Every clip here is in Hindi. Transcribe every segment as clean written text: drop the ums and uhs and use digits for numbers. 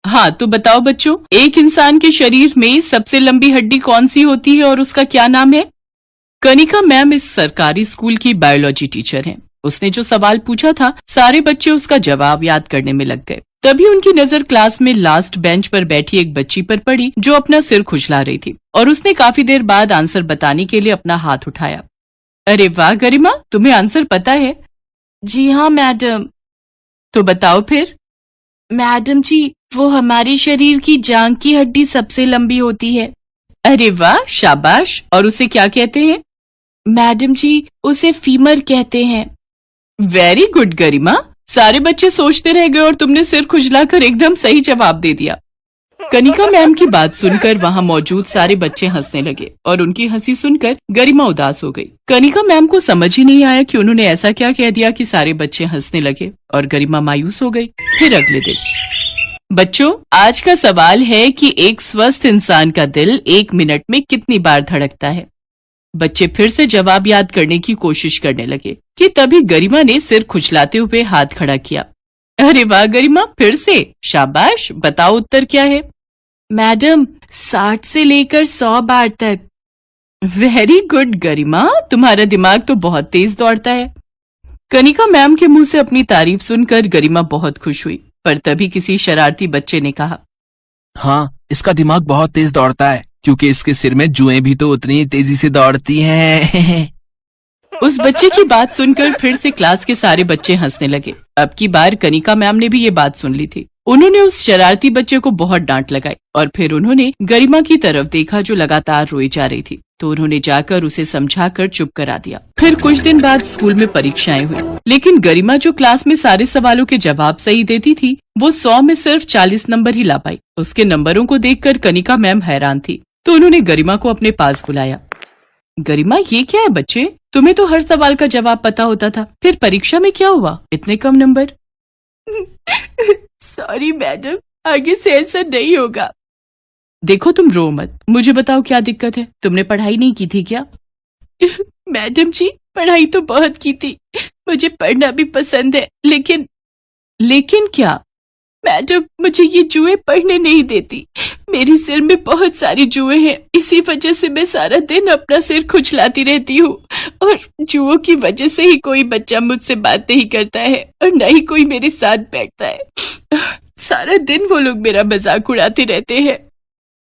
हाँ तो बताओ बच्चों, एक इंसान के शरीर में सबसे लंबी हड्डी कौन सी होती है और उसका क्या नाम है? कनिका मैम इस सरकारी स्कूल की बायोलॉजी टीचर हैं। उसने जो सवाल पूछा था, सारे बच्चे उसका जवाब याद करने में लग गए। तभी उनकी नजर क्लास में लास्ट बेंच पर बैठी एक बच्ची पर पड़ी जो अपना सिर खुजला रही थी, और उसने काफी देर बाद आंसर बताने के लिए अपना हाथ उठाया। अरे वाह गरिमा, तुम्हें आंसर पता है? जी हाँ मैडम। तो बताओ फिर। मैडम जी, वो हमारे शरीर की जांघ की हड्डी सबसे लंबी होती है। अरे वाह, शाबाश। और उसे क्या कहते हैं? मैडम जी, उसे फीमर कहते हैं। वेरी गुड गरिमा। सारे बच्चे सोचते रह गए और तुमने सिर खुजलाकर एकदम सही जवाब दे दिया। कनिका मैम की बात सुनकर वहाँ मौजूद सारे बच्चे हंसने लगे और उनकी हंसी सुनकर गरिमा उदास हो गई। कनिका मैम को समझ ही नहीं आया कि उन्होंने ऐसा क्या कह दिया कि सारे बच्चे हंसने लगे और गरिमा मायूस हो गई। फिर अगले दिन, बच्चों आज का सवाल है कि एक स्वस्थ इंसान का दिल 1 मिनट में कितनी बार धड़कता है? बच्चे फिर से जवाब याद करने की कोशिश करने लगे कि तभी गरिमा ने सिर खुजलाते हुए हाथ खड़ा किया। अरे वाह गरिमा, फिर से शाबाश। बताओ उत्तर क्या है? मैडम, 60 से लेकर 100 बार तक। वेरी गुड गरिमा, तुम्हारा दिमाग तो बहुत तेज दौड़ता है। कनिका मैम के मुंह से अपनी तारीफ सुनकर गरिमा बहुत खुश हुई, पर तभी किसी शरारती बच्चे ने कहा, हाँ, इसका दिमाग बहुत तेज दौड़ता है क्योंकि इसके सिर में जुएं भी तो उतनी तेजी से दौड़ती हैं। उस बच्चे की बात सुनकर फिर से क्लास के सारे बच्चे हंसने लगे। अब की बार कनिका मैम ने भी ये बात सुन ली थी। उन्होंने उस शरारती बच्चे को बहुत डांट लगाई और फिर उन्होंने गरिमा की तरफ देखा जो लगातार रोई जा रही थी, तो उन्होंने जाकर उसे समझाकर चुप करा दिया। फिर कुछ दिन बाद स्कूल में परीक्षाएं हुई, लेकिन गरिमा जो क्लास में सारे सवालों के जवाब सही देती थी, वो 100 में सिर्फ 40 नंबर ही ला पाई। उसके नंबरों को देखकर कनिका मैम हैरान थी, तो उन्होंने गरिमा को अपने पास बुलाया। गरिमा, ये क्या है बच्चे? तुम्हें तो हर सवाल का जवाब पता होता था, फिर परीक्षा में क्या हुआ, इतने कम नंबर? सॉरी मैडम, आगे से ऐसा नहीं होगा। देखो तुम रो मत, मुझे बताओ क्या दिक्कत है? तुमने पढ़ाई नहीं की थी क्या? मैडम जी, पढ़ाई तो बहुत की थी, मुझे पढ़ना भी पसंद है, लेकिन क्या? मैडम, मुझे ये जुए पढ़ने नहीं देती। मेरे सिर में बहुत सारी जुए हैं, इसी वजह से मैं सारा दिन अपना सिर खुजलाती रहती हूँ, और जुओं की वजह से ही कोई बच्चा मुझसे बात नहीं करता है और न ही कोई मेरे साथ बैठता है। सारा दिन वो लोग मेरा मजाक उड़ाते रहते हैं।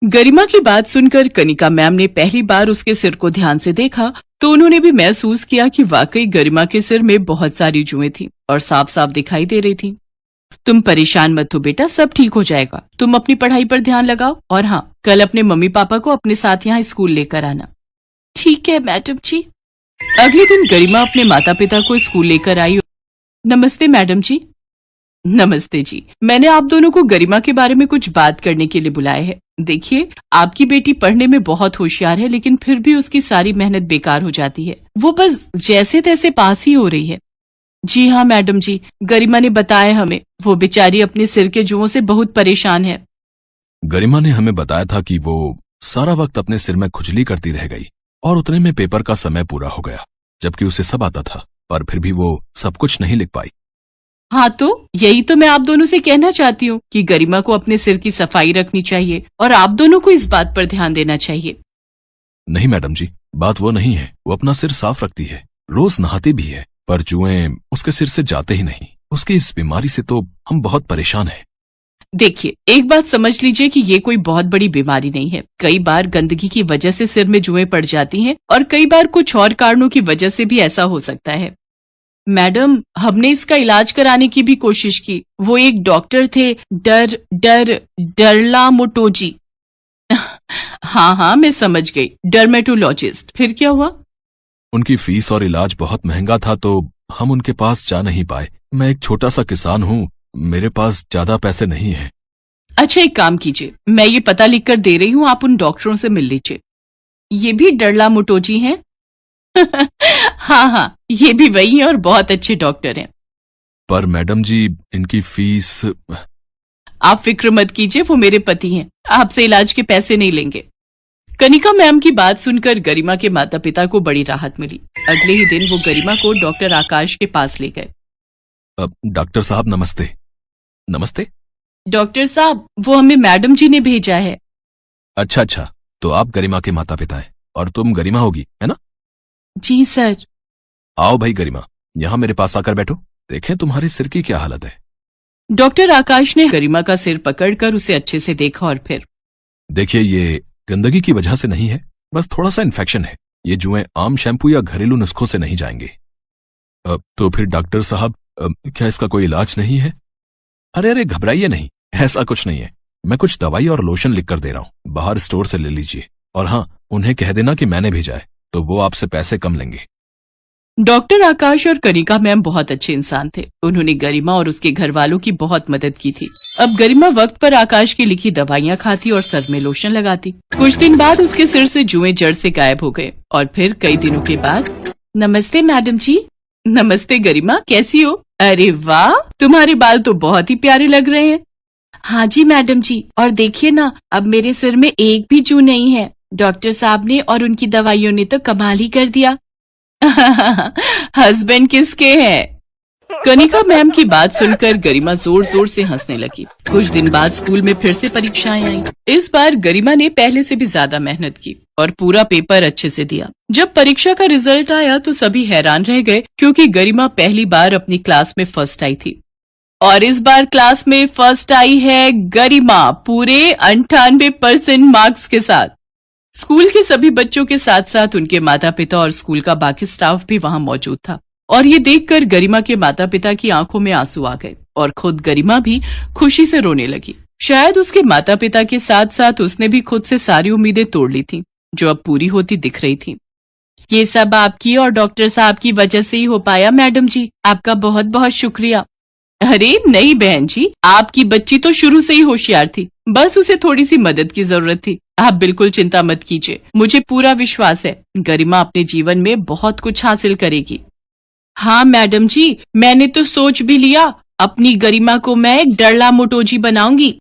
गरिमा की बात सुनकर कनिका मैम ने पहली बार उसके सिर को ध्यान से देखा, तो उन्होंने भी महसूस किया कि वाकई गरिमा के सिर में बहुत सारी जुएं थी और साफ साफ दिखाई दे रही थी। तुम परेशान मत हो बेटा, सब ठीक हो जाएगा। तुम अपनी पढ़ाई पर ध्यान लगाओ, और हाँ, कल अपने मम्मी पापा को अपने साथ यहाँ स्कूल लेकर आना। ठीक है मैडम जी। अगले दिन गरिमा अपने माता पिता को स्कूल लेकर आई। नमस्ते मैडम जी। नमस्ते जी, मैंने आप दोनों को गरिमा के बारे में कुछ बात करने के लिए बुलाया है। देखिए, आपकी बेटी पढ़ने में बहुत होशियार है, लेकिन फिर भी उसकी सारी मेहनत बेकार हो जाती है। वो बस जैसे तैसे पास ही हो रही है। जी हाँ मैडम जी, गरिमा ने बताया हमें, वो बेचारी अपने सिर के जुओं से बहुत परेशान है। गरिमा ने हमें बताया था कि वो सारा वक्त अपने सिर में खुजली करती रह गई और उतने में पेपर का समय पूरा हो गया, जबकि उसे सब आता था, पर फिर भी वो सब कुछ नहीं लिख पाई। हाँ, तो यही तो मैं आप दोनों से कहना चाहती हूँ कि गरिमा को अपने सिर की सफाई रखनी चाहिए और आप दोनों को इस बात पर ध्यान देना चाहिए। नहीं मैडम जी, बात वो नहीं है। वो अपना सिर साफ रखती है, रोज नहाती भी है, पर जुएं उसके सिर से जाते ही नहीं। उसकी इस बीमारी से तो हम बहुत परेशान हैं। देखिए, एक बात समझ लीजिए कि ये कोई बहुत बड़ी बीमारी नहीं है। कई बार गंदगी की वजह से सिर में जुएं पड़ जाती हैं और कई बार कुछ और कारणों की वजह से भी ऐसा हो सकता है। मैडम, हमने इसका इलाज कराने की भी कोशिश की। वो एक डॉक्टर थे, डरला मोटोजी। हाँ, मैं समझ गई, डर्मेटोलॉजिस्ट। फिर क्या हुआ? उनकी फीस और इलाज बहुत महंगा था, तो हम उनके पास जा नहीं पाए। मैं एक छोटा सा किसान हूँ, मेरे पास ज्यादा पैसे नहीं हैं। अच्छा, एक काम कीजिए, मैं ये पता लिख कर दे रही हूँ, आप उन डॉक्टरों से मिल लीजिए। ये भी डरला मोटोजी हैं? हाँ, ये भी वही हैं और बहुत अच्छे डॉक्टर हैं। पर मैडम जी, इनकी फीस। आप फिक्र मत कीजिए, वो मेरे पति हैं, आपसे इलाज के पैसे नहीं लेंगे। कनिका मैम की बात सुनकर गरिमा के माता पिता को बड़ी राहत मिली। अगले ही दिन वो गरिमा को डॉक्टर आकाश के पास ले गए। डॉक्टर साहब नमस्ते। नमस्ते। डॉक्टर साहब, वो हमें मैडम जी ने भेजा है। अच्छा अच्छा, तो आप गरिमा के माता पिता हैं और तुम गरिमा होगी, है ना? जी सर। आओ भाई गरिमा, यहाँ मेरे पास आकर बैठो। देखें तुम्हारे सिर की क्या हालत है। डॉक्टर आकाश ने गरिमा का सिर पकड़कर उसे अच्छे से देखा और फिर, देखिए, ये गंदगी की वजह से नहीं है, बस थोड़ा सा इन्फेक्शन है। ये जुएं आम शैम्पू या घरेलू नुस्खों से नहीं जाएंगे। तो फिर डॉक्टर साहब, क्या इसका कोई इलाज नहीं है? अरे अरे, घबराइए नहीं, ऐसा कुछ नहीं है। मैं कुछ दवाई और लोशन लिख कर दे रहा हूं, बाहर स्टोर से ले लीजिए। और हाँ, उन्हें कह देना कि मैंने भेजा है, तो वो आपसे पैसे कम लेंगे। डॉक्टर आकाश और कनिका मैम बहुत अच्छे इंसान थे। उन्होंने गरिमा और उसके घर वालों की बहुत मदद की थी। अब गरिमा वक्त पर आकाश की लिखी दवाइयाँ खाती और सर में लोशन लगाती। कुछ दिन बाद उसके सिर से जुएं जड़ से गायब हो गए और फिर कई दिनों के बाद, नमस्ते मैडम जी। नमस्ते गरिमा, कैसी हो? अरे वाह, तुम्हारे बाल तो बहुत ही प्यारे लग रहे हैं। हाँ जी मैडम जी, और देखिए ना, अब मेरे सिर में एक भी जू नहीं है। डॉक्टर साहब ने और उनकी दवाइयों ने तो कमाल ही कर दिया। हस्बैंड किसके हैं? कनिका मैम की बात सुनकर गरिमा जोर जोर से हंसने लगी। कुछ दिन बाद स्कूल में फिर से परीक्षाएं आईं। इस बार गरिमा ने पहले से भी ज्यादा मेहनत की और पूरा पेपर अच्छे से दिया। जब परीक्षा का रिजल्ट आया तो सभी हैरान रह गए, क्योंकि गरिमा पहली बार अपनी क्लास में फर्स्ट आई थी। और इस बार क्लास में फर्स्ट आई है गरिमा, पूरे 98% मार्क्स के साथ। स्कूल के सभी बच्चों के साथ साथ उनके माता पिता और स्कूल का बाकी स्टाफ भी वहां मौजूद था। और ये देखकर गरिमा के माता पिता की आंखों में आंसू आ गए और खुद गरिमा भी खुशी से रोने लगी। शायद उसके माता पिता के साथ साथ उसने भी खुद से सारी उम्मीदें तोड़ ली थी, जो अब पूरी होती दिख रही थी। ये सब आपकी और डॉक्टर साहब की वजह से ही हो पाया मैडम जी, आपका बहुत बहुत शुक्रिया। अरे नहीं बहन जी, आपकी बच्ची तो शुरू से ही होशियार थी, बस उसे थोड़ी सी मदद की जरूरत थी। आप बिल्कुल चिंता मत कीजिए, मुझे पूरा विश्वास है गरिमा अपने जीवन में बहुत कुछ हासिल करेगी। हाँ मैडम जी, मैंने तो सोच भी लिया, अपनी गरिमा को मैं एक डरला मोटोजी बनाऊंगी।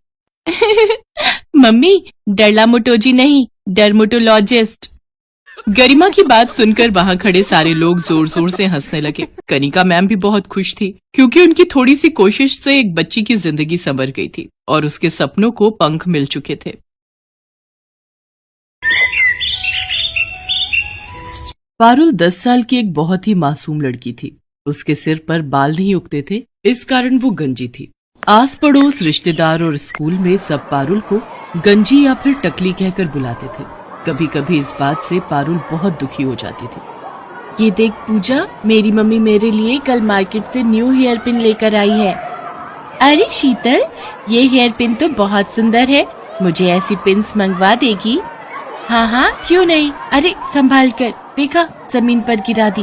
मम्मी, डरला मोटोजी नहीं, डर्मेटोलॉजिस्ट। गरिमा की बात सुनकर वहां खड़े सारे लोग जोर जोर से हंसने लगे। कनिका मैम भी बहुत खुश थी, क्योंकि उनकी थोड़ी सी कोशिश से एक बच्ची की जिंदगी संवर गई थी और उसके सपनों को पंख मिल चुके थे। पारुल 10 साल की एक बहुत ही मासूम लड़की थी। उसके सिर पर बाल नहीं उगते थे, इस कारण वो गंजी थी। आस पड़ोस, रिश्तेदार और स्कूल में सब पारुल को गंजी या फिर टकली कहकर बुलाते थे। कभी कभी इस बात से पारुल बहुत दुखी हो जाती थी। ये देख पूजा, मेरी मम्मी मेरे लिए कल मार्केट से न्यू हेयर पिन लेकर आई है। अरे शीतल, ये हेयर पिन तो बहुत सुंदर है, मुझे ऐसी पिन्स मंगवा देगी? हाँ हाँ, क्यों नहीं। अरे संभाल कर, देखा जमीन पर गिरा दी।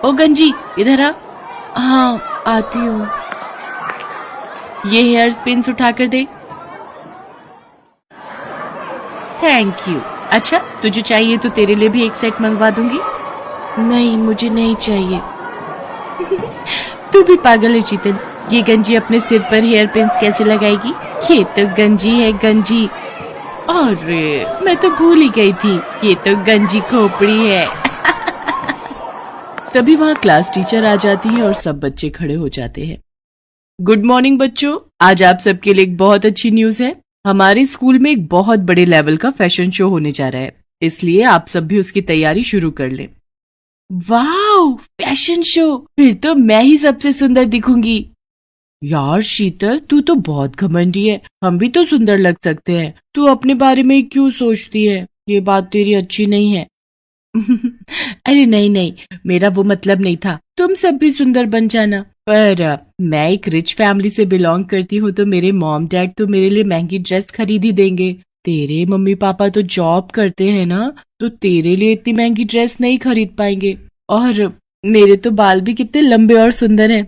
ओ गंजी, इधर आ। हाँ आती हूँ। ये हेयर पिन्स उठा कर दे। Thank you. अच्छा, तुझे चाहिए तो तेरे लिए भी एक सेट मंगवा दूंगी। नहीं, मुझे नहीं चाहिए। तू भी पागल है शीतल, ये गंजी अपने सिर पर हेयर पिन्स कैसे लगाएगी? ये तो गंजी है, गंजी। अरे मैं तो भूल ही गई थी, ये तो गंजी खोपड़ी है। तभी वहाँ क्लास टीचर आ जाती है और सब बच्चे खड़े हो जाते हैं। गुड मॉर्निंग बच्चों, आज आप सबके लिए एक बहुत अच्छी न्यूज है। हमारे स्कूल में एक बहुत बड़े लेवल का फैशन शो होने जा रहा है, इसलिए आप सब भी उसकी तैयारी शुरू कर लें। वाह, फैशन शो, फिर तो मैं ही सबसे सुंदर दिखूंगी। यार शीतल, तू तो बहुत घमंडी है, हम भी तो सुंदर लग सकते हैं, तू अपने बारे में क्यों सोचती है? ये बात तेरी अच्छी नहीं है। अरे नहीं नहीं, मेरा वो मतलब नहीं था, तुम सब भी सुंदर बन जाना। पर मैं एक रिच फैमिली से बिलोंग करती हूँ, तो मेरे मॉम डैड तो मेरे लिए महंगी ड्रेस खरीद ही देंगे। तेरे मम्मी पापा तो जॉब करते हैं ना, तो तेरे लिए इतनी महंगी ड्रेस नहीं खरीद पाएंगे। और मेरे तो बाल भी कितने लंबे और सुंदर हैं,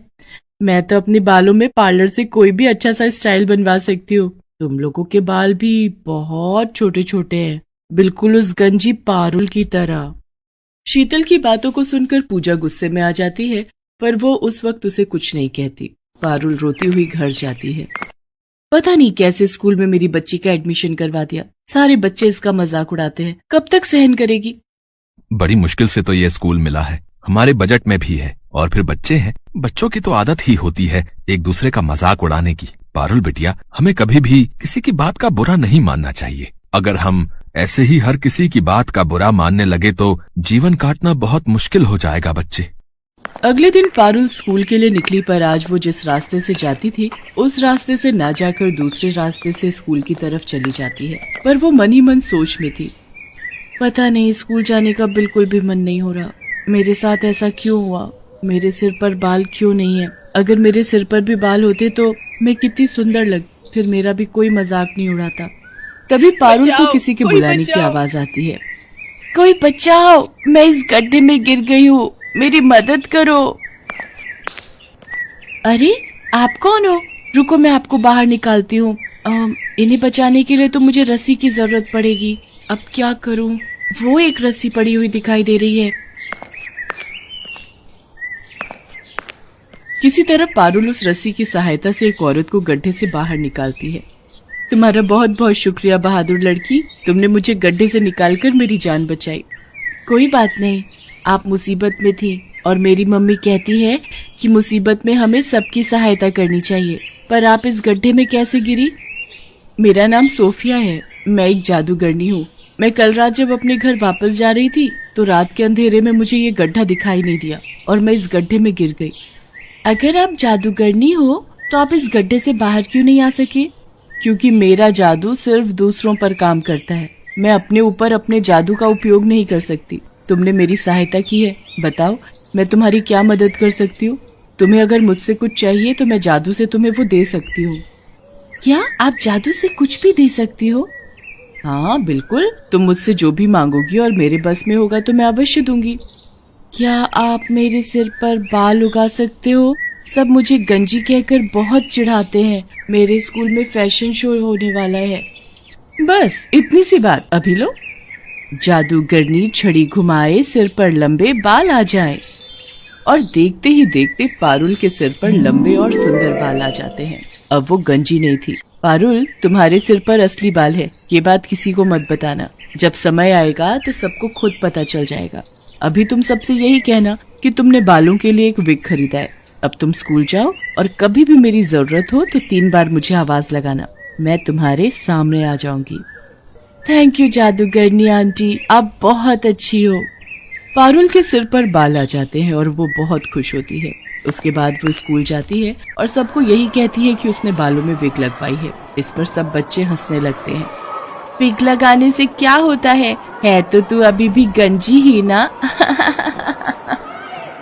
मैं तो अपने बालों में पार्लर से कोई भी अच्छा सा स्टाइल बनवा सकती हूँ। तुम लोगों के बाल भी बहुत छोटे छोटे हैं, बिल्कुल उस गंजी पारुल की तरह। शीतल की बातों को सुनकर पूजा गुस्से में आ जाती है, पर वो उस वक्त उसे कुछ नहीं कहती। पारुल रोती हुई घर जाती है। पता नहीं कैसे स्कूल में मेरी बच्ची का एडमिशन करवा दिया, सारे बच्चे इसका मजाक उड़ाते हैं, कब तक सहन करेगी? बड़ी मुश्किल से तो ये स्कूल मिला है, हमारे बजट में भी है, और फिर बच्चे हैं, बच्चों की तो आदत ही होती है एक दूसरे का मजाक उड़ाने की। पारुल बिटिया, हमें कभी भी किसी की बात का बुरा नहीं मानना चाहिए। अगर हम ऐसे ही हर किसी की बात का बुरा मानने लगे तो जीवन काटना बहुत मुश्किल हो जाएगा बच्चे। अगले दिन पारुल स्कूल के लिए निकली, पर आज वो जिस रास्ते से जाती थी उस रास्ते से ना जाकर दूसरे रास्ते से स्कूल की तरफ चली जाती है। पर वो मन ही मन सोच में थी, पता नहीं स्कूल जाने का बिल्कुल भी मन नहीं हो रहा। मेरे साथ ऐसा क्यों हुआ? मेरे सिर पर बाल क्यों नहीं है? अगर मेरे सिर पर भी बाल होते तो मैं कितनी सुंदर लग, फिर मेरा भी कोई मजाक नहीं उड़ाता। तभी पारुल को किसी के बुलाने की आवाज आती है। कोई बचाओ, मैं इस गड्ढे में गिर गई हूँ, मेरी मदद करो। अरे आप कौन हो? रुको मैं आपको बाहर निकालती हूँ। इन्हें बचाने के लिए तो मुझे रस्सी की जरूरत पड़ेगी। अब क्या करूँ? वो एक रस्सी पड़ी हुई दिखाई दे रही है। किसी तरह पारुल उस रस्सी की सहायता से एक औरत को गड्ढे से बाहर निकालती है। तुम्हारा बहुत बहुत शुक्रिया बहादुर लड़की, तुमने मुझे गड्ढे से निकालकर मेरी जान बचाई। कोई बात नहीं, आप मुसीबत में थी और मेरी मम्मी कहती है कि मुसीबत में हमें सबकी सहायता करनी चाहिए। पर आप इस गड्ढे में कैसे गिरी? मेरा नाम सोफिया है, मैं एक जादूगरनी हूँ। मैं कल रात जब अपने घर वापस जा रही थी तो रात के अंधेरे में मुझे ये गड्ढा दिखाई नहीं दिया और मैं इस गड्ढे में गिर गई। अगर आप जादूगरनी हो तो आप इस गड्ढे से बाहर क्यों नहीं आ सके? क्योंकि मेरा जादू सिर्फ दूसरों पर काम करता है, मैं अपने ऊपर अपने जादू का उपयोग नहीं कर सकती। तुमने मेरी सहायता की है, बताओ मैं तुम्हारी क्या मदद कर सकती हूँ? तुम्हें अगर मुझसे कुछ चाहिए तो मैं जादू से तुम्हें वो दे सकती हूँ। क्या आप जादू से कुछ भी दे सकती हो? हाँ बिल्कुल, तुम मुझसे जो भी मांगोगी और मेरे बस में होगा तो मैं अवश्य दूंगी। क्या आप मेरे सिर पर बाल उगा सकते हो? सब मुझे गंजी कहकर बहुत चिढ़ाते हैं। मेरे स्कूल में फैशन शो होने वाला है। बस इतनी सी बात, अभी लो। जादूगरनी छड़ी घुमाए, सिर पर लंबे बाल आ जाए। और देखते ही देखते पारुल के सिर पर लंबे और सुंदर बाल आ जाते हैं। अब वो गंजी नहीं थी। पारुल, तुम्हारे सिर पर असली बाल है, ये बात किसी को मत बताना। जब समय आएगा तो सबको खुद पता चल जाएगा। अभी तुम सबसे यही कहना कि तुमने बालों के लिए एक विग खरीदा है। अब तुम स्कूल जाओ और कभी भी मेरी जरूरत हो तो 3 बार मुझे आवाज लगाना, मैं तुम्हारे सामने आ जाऊंगी। थैंक यू जादूगरनी आंटी, आप बहुत अच्छी हो। पारुल के सिर पर बाल आ जाते हैं और वो बहुत खुश होती है। उसके बाद वो स्कूल जाती है और सबको यही कहती है कि उसने बालों में विग लगवाई है। इस पर सब बच्चे हंसने लगते हैं। विग लगाने से क्या होता है तो तू अभी भी गंजी ही ना।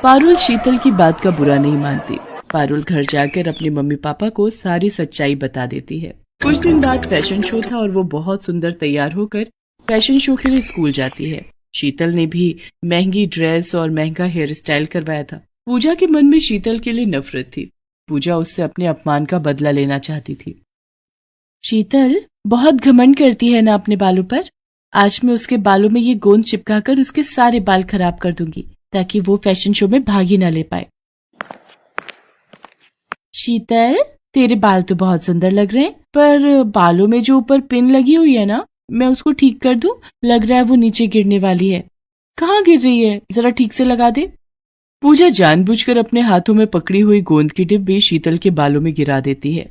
पारुल शीतल की बात का बुरा नहीं मानती। पारुल घर जाकर अपने मम्मी पापा को सारी सच्चाई बता देती है। कुछ दिन बाद फैशन शो था और वो बहुत सुंदर तैयार होकर फैशन शो के लिए स्कूल जाती है। शीतल ने भी महंगी ड्रेस और महंगा हेयर स्टाइल करवाया था। पूजा के मन में शीतल के लिए नफरत थी। पूजा उससे अपने अपमान का बदला लेना चाहती थी। शीतल बहुत घमंड करती है ना अपने बालों पर। आज मैं उसके बालों में ये गोंद चिपकाकर उसके सारे बाल खराब कर दूंगी ताकि वो फैशन शो में भाग ही न ले पाए। शीतल, तेरे बाल तो बहुत सुंदर लग रहे हैं, पर बालों में जो ऊपर पिन लगी हुई है ना, मैं उसको ठीक कर दूं? लग रहा है वो नीचे गिरने वाली है। कहाँ गिर रही है? जरा ठीक से लगा दे। पूजा जानबूझकर अपने हाथों में पकड़ी हुई गोंद की डिब्बी शीतल के बालों में गिरा देती है।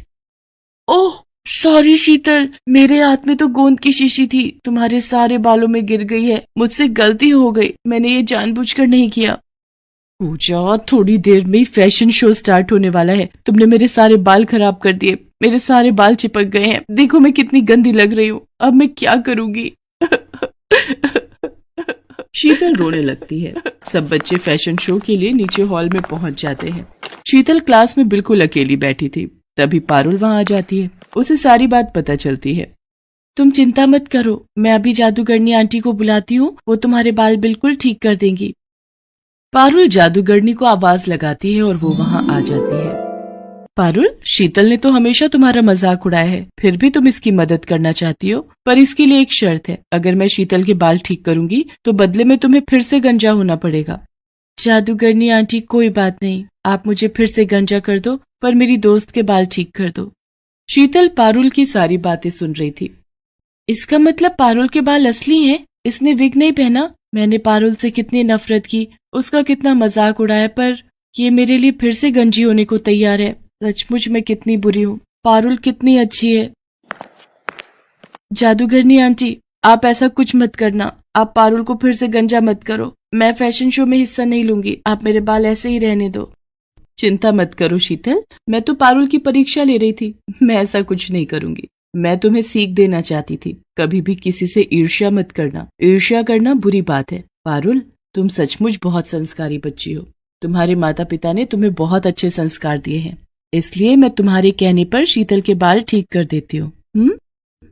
ओह सॉरी शीतल, मेरे हाथ में तो गोंद की शीशी थी, तुम्हारे सारे बालों में गिर गई है। मुझसे गलती हो गई, मैंने ये जानबूझकर नहीं किया। पूजा, थोड़ी देर में फैशन शो स्टार्ट होने वाला है, तुमने मेरे सारे बाल खराब कर दिए। मेरे सारे बाल चिपक गए हैं, देखो मैं कितनी गंदी लग रही हूँ। अब मैं क्या करूंगी? शीतल रोने लगती है। सब बच्चे फैशन शो के लिए नीचे हॉल में पहुंच जाते हैं। शीतल क्लास में बिल्कुल अकेली बैठी थी। तभी पारुल वहां आ जाती है। उसे सारी बात पता चलती है। तुम चिंता मत करो, मैं अभी जादूगरनी आंटी को बुलाती हूँ, वो तुम्हारे बाल बिल्कुल ठीक कर देंगी। पारुल जादूगरनी को आवाज लगाती है और वो वहां आ जाती है। पारुल, शीतल ने तो हमेशा तुम्हारा मजाक उड़ाया है, फिर भी तुम इसकी मदद करना चाहती हो, पर इसके लिए एक शर्त है। अगर मैं शीतल के बाल ठीक करूंगी तो बदले में तुम्हें फिर से गंजा होना पड़ेगा। जादूगरनी आंटी, कोई बात नहीं, आप मुझे फिर से गंजा कर दो, पर मेरी दोस्त के बाल ठीक कर दो। शीतल पारुल की सारी बातें सुन रही थी। इसका मतलब पारुल के बाल असली हैं? इसने विग नहीं पहना? मैंने पारुल से कितनी नफरत की, उसका कितना मजाक उड़ाया, पर ये मेरे लिए फिर से गंजी होने को तैयार है। सचमुच मैं कितनी बुरी हूँ। पारुल कितनी अच्छी है। जादूगरनी आंटी, आप ऐसा कुछ मत करना। आप पारुल को फिर से गंजा मत करो। मैं फैशन शो में हिस्सा नहीं लूंगी। आप मेरे बाल ऐसे ही रहने दो। चिंता मत करो शीतल, मैं तो पारुल की परीक्षा ले रही थी। मैं ऐसा कुछ नहीं करूंगी। मैं तुम्हें सीख देना चाहती थी, कभी भी किसी से ईर्ष्या मत करना। ईर्ष्या करना बुरी बात है। पारुल, तुम सचमुच बहुत संस्कारी बच्ची हो। तुम्हारे माता पिता ने तुम्हें बहुत अच्छे संस्कार दिए हैं, इसलिए मैं तुम्हारे कहने पर शीतल के बाल ठीक कर देती हूँ।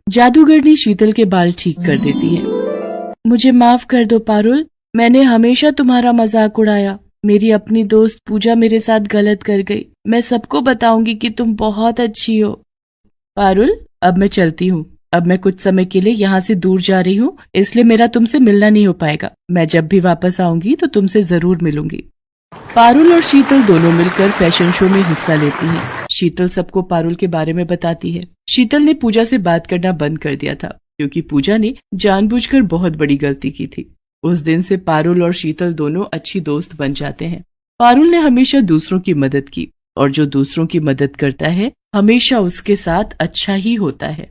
जादूगरनी शीतल के बाल ठीक कर देती है। मुझे माफ कर दो पारुल, मैंने हमेशा तुम्हारा मजाक उड़ाया। मेरी अपनी दोस्त पूजा मेरे साथ गलत कर गई। मैं सबको बताऊंगी कि तुम बहुत अच्छी हो। पारुल, अब मैं चलती हूँ। अब मैं कुछ समय के लिए यहाँ से दूर जा रही हूँ, इसलिए मेरा तुमसे मिलना नहीं हो पाएगा। मैं जब भी वापस आऊंगी तो तुमसे जरूर मिलूंगी। पारुल और शीतल दोनों मिलकर फैशन शो में हिस्सा लेती हैं। शीतल सबको पारुल के बारे में बताती है। शीतल ने पूजा से बात करना बंद कर दिया था, क्योंकि पूजा ने जानबूझकर बहुत बड़ी गलती की थी। उस दिन से पारुल और शीतल दोनों अच्छी दोस्त बन जाते हैं। पारुल ने हमेशा दूसरों की मदद की, और जो दूसरों की मदद करता है हमेशा उसके साथ अच्छा ही होता है।